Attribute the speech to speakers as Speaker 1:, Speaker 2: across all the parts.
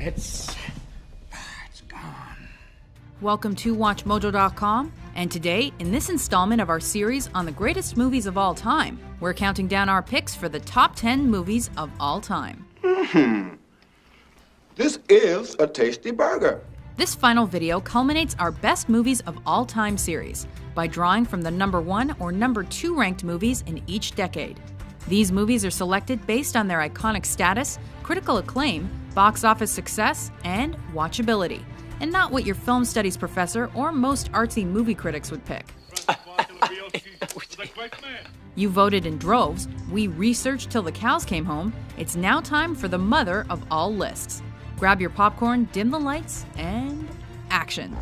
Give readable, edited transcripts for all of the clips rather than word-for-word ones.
Speaker 1: It's gone.
Speaker 2: Welcome to WatchMojo.com, and today, in this installment of our series on the greatest movies of all time, we're counting down our picks for the top 10 movies of all time.
Speaker 1: This is a tasty burger.
Speaker 2: This final video culminates our best movies of all time series by drawing from the number 1 or number 2 ranked movies in each decade. These movies are selected based on their iconic status, critical acclaim, box office success, and watchability, and not what your film studies professor or most artsy movie critics would pick. You voted in droves, we researched till the cows came home. It's now time for the mother of all lists. Grab your popcorn, dim the lights, and action.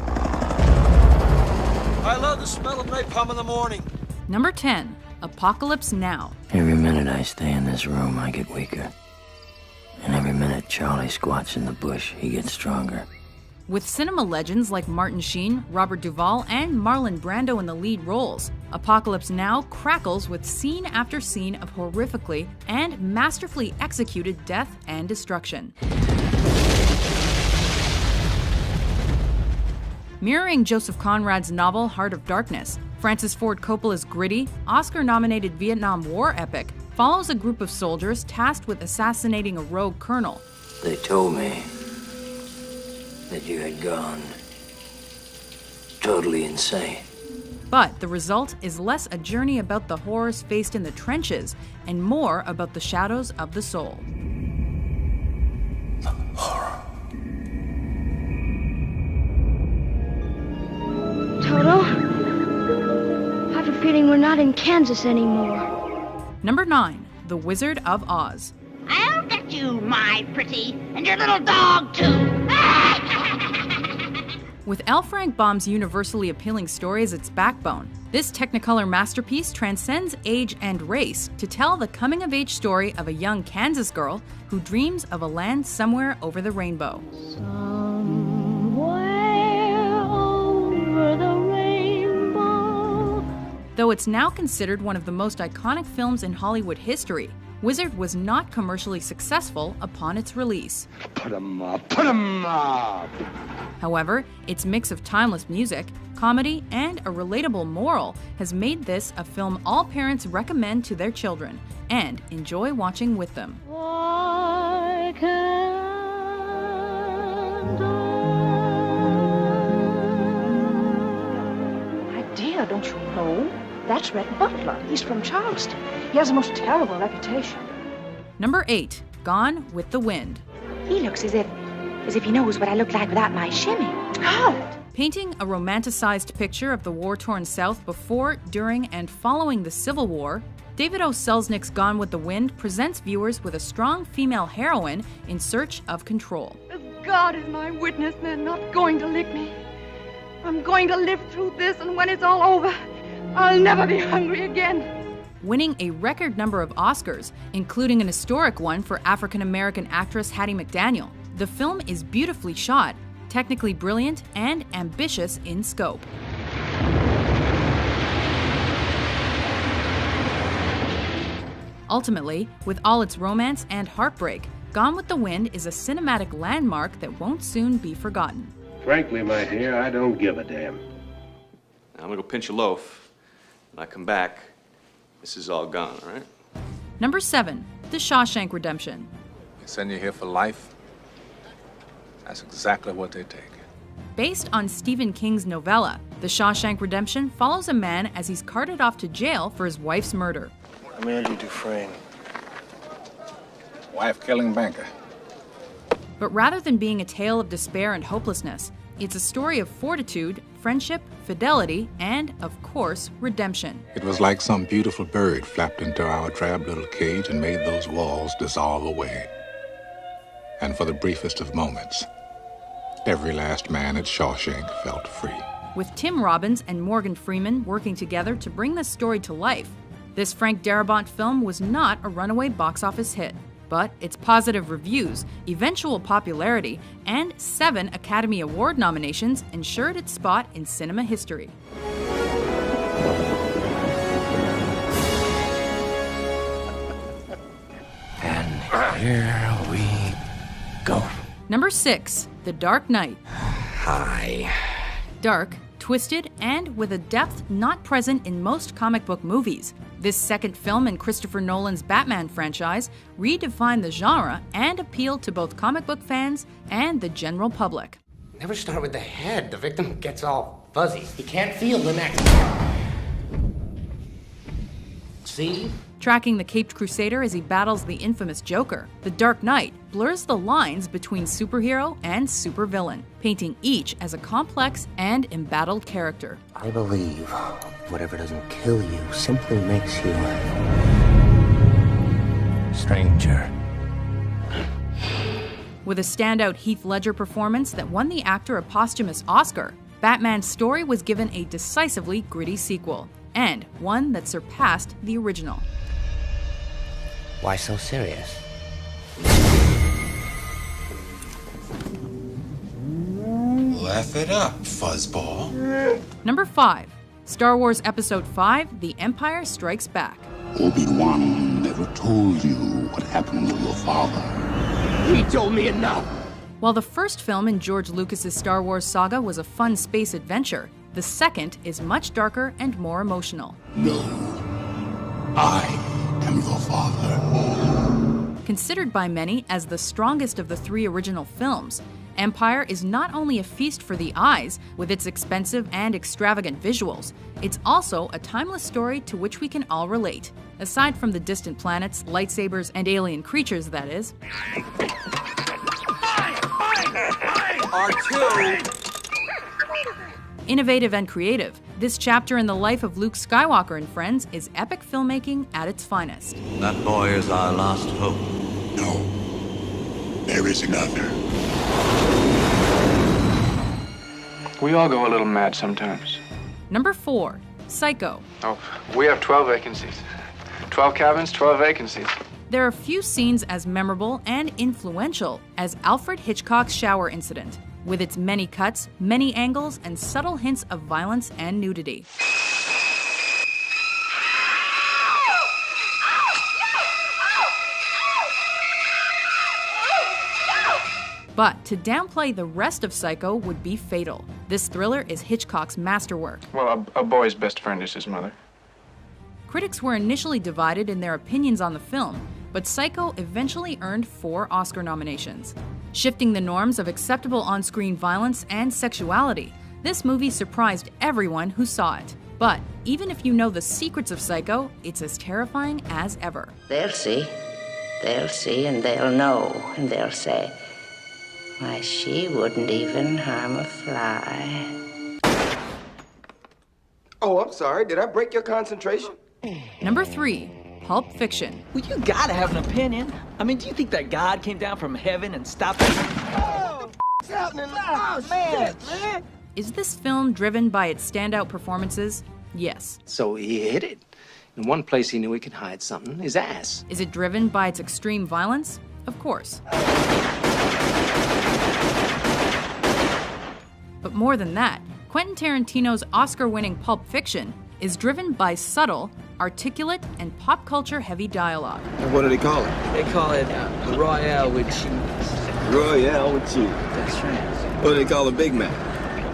Speaker 3: I love the smell of napalm in the morning.
Speaker 2: Number 10, Apocalypse Now.
Speaker 4: Every minute I stay in this room, I get weaker. And every minute Charlie squats in the bush, he gets stronger.
Speaker 2: With cinema legends like Martin Sheen, Robert Duvall, and Marlon Brando in the lead roles, Apocalypse Now crackles with scene after scene of horrifically and masterfully executed death and destruction. Mirroring Joseph Conrad's novel Heart of Darkness, Francis Ford Coppola's gritty, Oscar-nominated Vietnam War epic follows a group of soldiers tasked with assassinating a rogue colonel.
Speaker 4: They told me that you had gone totally insane.
Speaker 2: But the result is less a journey about the horrors faced in the trenches and more about the shadows of the soul.
Speaker 4: Horror.
Speaker 5: Toto, I have a feeling we're not in Kansas anymore.
Speaker 2: Number 9, The Wizard of Oz.
Speaker 6: I'll get you, my pretty, and your little dog, too.
Speaker 2: With L. Frank Baum's universally appealing story as its backbone, this Technicolor masterpiece transcends age and race to tell the coming-of-age story of a young Kansas girl who dreams of a land somewhere over the rainbow.
Speaker 5: Somewhere over the rainbow.
Speaker 2: Though it's now considered one of the most iconic films in Hollywood history, Wizard was not commercially successful upon its release.
Speaker 1: Put 'em up, put 'em up.
Speaker 2: However, its mix of timeless music, comedy, and a relatable moral has made this a film all parents recommend to their children and enjoy watching with them.
Speaker 5: Why can't
Speaker 7: My dear, don't you know? That's Rhett Butler. He's from Charleston. He has a most terrible reputation.
Speaker 2: Number 8, Gone with the Wind.
Speaker 7: He looks as if he knows what I look like without my shimmy. How?
Speaker 2: Painting a romanticized picture of the war-torn South before, during, and following the Civil War, David O. Selznick's Gone with the Wind presents viewers with a strong female heroine in search of control.
Speaker 8: As God is my witness, they're not going to lick me. I'm going to live through this, and when it's all over, I'll never be hungry again.
Speaker 2: Winning a record number of Oscars, including an historic one for African-American actress Hattie McDaniel, the film is beautifully shot, technically brilliant, and ambitious in scope. Ultimately, with all its romance and heartbreak, Gone with the Wind is a cinematic landmark that won't soon be forgotten.
Speaker 9: Frankly, my dear, I don't give a damn.
Speaker 10: I'm gonna go pinch a loaf. When I come back, this is all gone, all right?
Speaker 2: Number 7, The Shawshank Redemption.
Speaker 11: They send you here for life? That's exactly what they take.
Speaker 2: Based on Stephen King's novella, The Shawshank Redemption follows a man as he's carted off to jail for his wife's murder.
Speaker 11: I'm Andy Dufresne. Wife-killing banker.
Speaker 2: But rather than being a tale of despair and hopelessness, it's a story of fortitude, friendship, fidelity, and, of course, redemption.
Speaker 11: It was like some beautiful bird flapped into our drab little cage and made those walls dissolve away. And for the briefest of moments, every last man at Shawshank felt free.
Speaker 2: With Tim Robbins and Morgan Freeman working together to bring this story to life, this Frank Darabont film was not a runaway box office hit. But its positive reviews, eventual popularity, and 7 Academy Award nominations ensured its spot in cinema history.
Speaker 4: And here we go.
Speaker 2: Number 6, The Dark Knight.
Speaker 4: Hi.
Speaker 2: Dark, twisted, and with a depth not present in most comic book movies. This second film in Christopher Nolan's Batman franchise redefined the genre and appealed to both comic book fans and the general public.
Speaker 12: Never start with the head. The victim gets all fuzzy. He can't feel the neck. See?
Speaker 2: Tracking the Caped Crusader as he battles the infamous Joker, The Dark Knight blurs the lines between superhero and supervillain, painting each as a complex and embattled character.
Speaker 4: I believe whatever doesn't kill you simply makes you stranger.
Speaker 2: With a standout Heath Ledger performance that won the actor a posthumous Oscar, Batman's story was given a decisively gritty sequel, and one that surpassed the original.
Speaker 12: Why so serious?
Speaker 13: Laugh it up, fuzzball.
Speaker 2: Number 5, Star Wars Episode V, The Empire Strikes Back.
Speaker 14: Obi-Wan never told you what happened to your father.
Speaker 12: He told me enough.
Speaker 2: While the first film in George Lucas's Star Wars saga was a fun space adventure, the second is much darker and more emotional.
Speaker 14: No, I am your father.
Speaker 2: Considered by many as the strongest of the 3 original films, Empire is not only a feast for the eyes with its expensive and extravagant visuals, it's also a timeless story to which we can all relate. Aside from the distant planets, lightsabers, and alien creatures, that is.
Speaker 3: R2!
Speaker 2: Innovative and creative, this chapter in the life of Luke Skywalker and friends is epic filmmaking at its finest.
Speaker 13: That boy is our last hope.
Speaker 14: No, there is another.
Speaker 15: We all go a little mad sometimes.
Speaker 2: Number 4, Psycho.
Speaker 15: Oh, we have 12 vacancies. 12 cabins, 12 vacancies.
Speaker 2: There are few scenes as memorable and influential as Alfred Hitchcock's shower incident, with its many cuts, many angles, and subtle hints of violence and nudity. But to downplay the rest of Psycho would be fatal. This thriller is Hitchcock's masterwork.
Speaker 15: Well, a boy's best friend is his mother.
Speaker 2: Critics were initially divided in their opinions on the film, but Psycho eventually earned 4 Oscar nominations. Shifting the norms of acceptable on-screen violence and sexuality, this movie surprised everyone who saw it. But even if you know the secrets of Psycho, it's as terrifying as ever.
Speaker 16: They'll see, and they'll know, and they'll say, why, she wouldn't even harm a fly.
Speaker 17: Oh, I'm sorry. Did I break your concentration?
Speaker 2: Number 3, Pulp Fiction.
Speaker 18: Well, you gotta have an opinion. I mean, do you think that God came down from heaven and stopped us?
Speaker 17: Oh, what's happening? Oh, man.
Speaker 2: Is this film driven by its standout performances? Yes.
Speaker 19: So he hid it. In one place he knew he could hide something, his ass.
Speaker 2: Is it driven by its extreme violence? Of course. But more than that, Quentin Tarantino's Oscar-winning Pulp Fiction is driven by subtle, articulate, and pop culture-heavy dialogue.
Speaker 17: And what do they call it?
Speaker 18: They call it Royale with cheese.
Speaker 17: Royale with cheese.
Speaker 18: That's right.
Speaker 17: What do they call a Big Mac?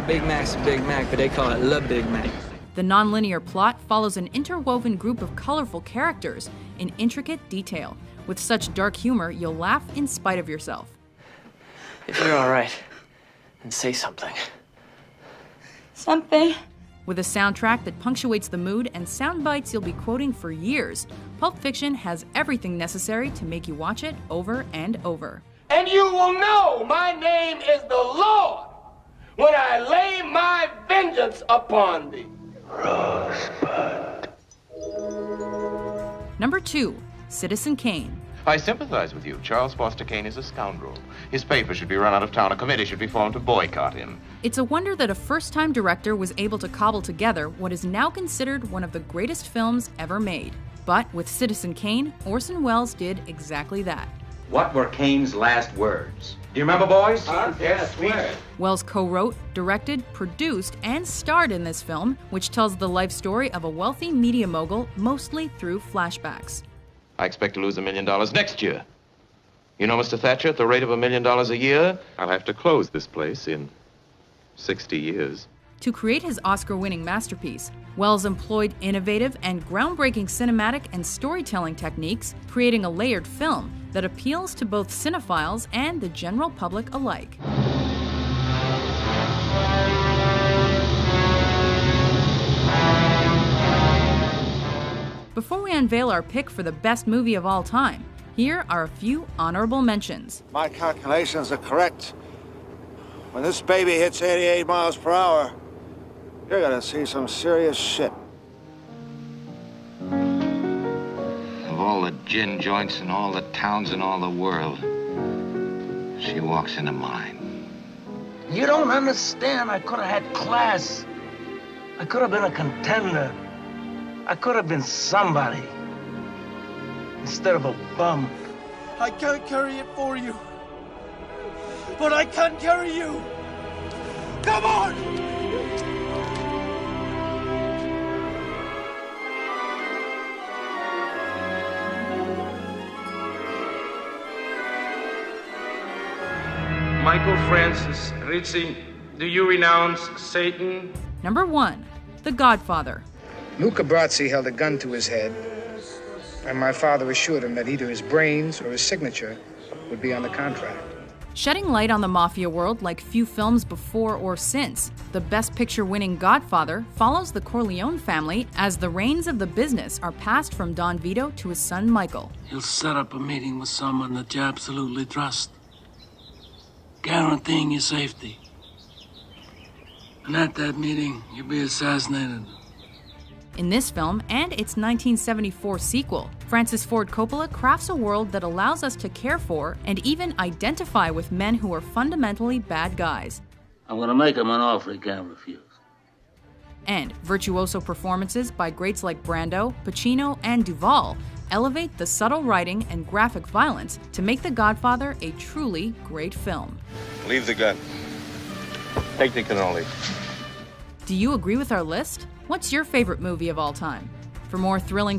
Speaker 18: Big Mac's a Big Mac, but they call it Le Big Mac.
Speaker 2: The nonlinear plot follows an interwoven group of colorful characters in intricate detail. With such dark humor, you'll laugh in spite of yourself.
Speaker 18: If you're all right, then say something.
Speaker 8: Something.
Speaker 2: With a soundtrack that punctuates the mood and sound bites you'll be quoting for years, Pulp Fiction has everything necessary to make you watch it over and over.
Speaker 20: And you will know my name is the Lord when I lay my vengeance upon thee.
Speaker 2: Rosebud. Number 2, Citizen Kane.
Speaker 21: I sympathize with you. Charles Foster Kane is a scoundrel. His paper should be run out of town. A committee should be formed to boycott him.
Speaker 2: It's a wonder that a first-time director was able to cobble together what is now considered one of the greatest films ever made. But with Citizen Kane, Orson Welles did exactly that.
Speaker 22: What were Kane's last words? Do you remember, boys?
Speaker 20: Yes, where?
Speaker 2: Welles co-wrote, directed, produced, and starred in this film, which tells the life story of a wealthy media mogul, mostly through flashbacks.
Speaker 21: I expect to lose $1 million next year. You know, Mr. Thatcher, at the rate of $1 million a year,
Speaker 9: I'll have to close this place in 60 years.
Speaker 2: To create his Oscar-winning masterpiece, Wells employed innovative and groundbreaking cinematic and storytelling techniques, creating a layered film that appeals to both cinephiles and the general public alike. Before we unveil our pick for the best movie of all time, here are a few honorable mentions.
Speaker 3: My calculations are correct. When this baby hits 88 miles per hour, you're gonna see some serious shit.
Speaker 21: Of all the gin joints in all the towns in all the world, she walks into mine.
Speaker 17: You don't understand. I could have had class. I could have been a contender. I could have been somebody instead of a bum.
Speaker 3: I can't carry it for you, but I can carry you. Come on!
Speaker 20: Michael Francis Rizzi, do you renounce Satan?
Speaker 2: Number 1, The Godfather.
Speaker 1: Luca Brasi held a gun to his head, and my father assured him that either his brains or his signature would be on the contract.
Speaker 2: Shedding light on the mafia world like few films before or since, the Best Picture-winning Godfather follows the Corleone family as the reins of the business are passed from Don Vito to his son Michael.
Speaker 17: You'll set up a meeting with someone that you absolutely trust, guaranteeing your safety. And at that meeting, you'll be assassinated.
Speaker 2: In this film and its 1974 sequel, Francis Ford Coppola crafts a world that allows us to care for and even identify with men who are fundamentally bad guys.
Speaker 17: I'm gonna make him an offer he can't refuse.
Speaker 2: And virtuoso performances by greats like Brando, Pacino, and Duvall elevate the subtle writing and graphic violence to make The Godfather a truly great film.
Speaker 9: Leave the gun. Take the cannoli.
Speaker 2: Do you agree with our list? What's your favorite movie of all time? For more thrilling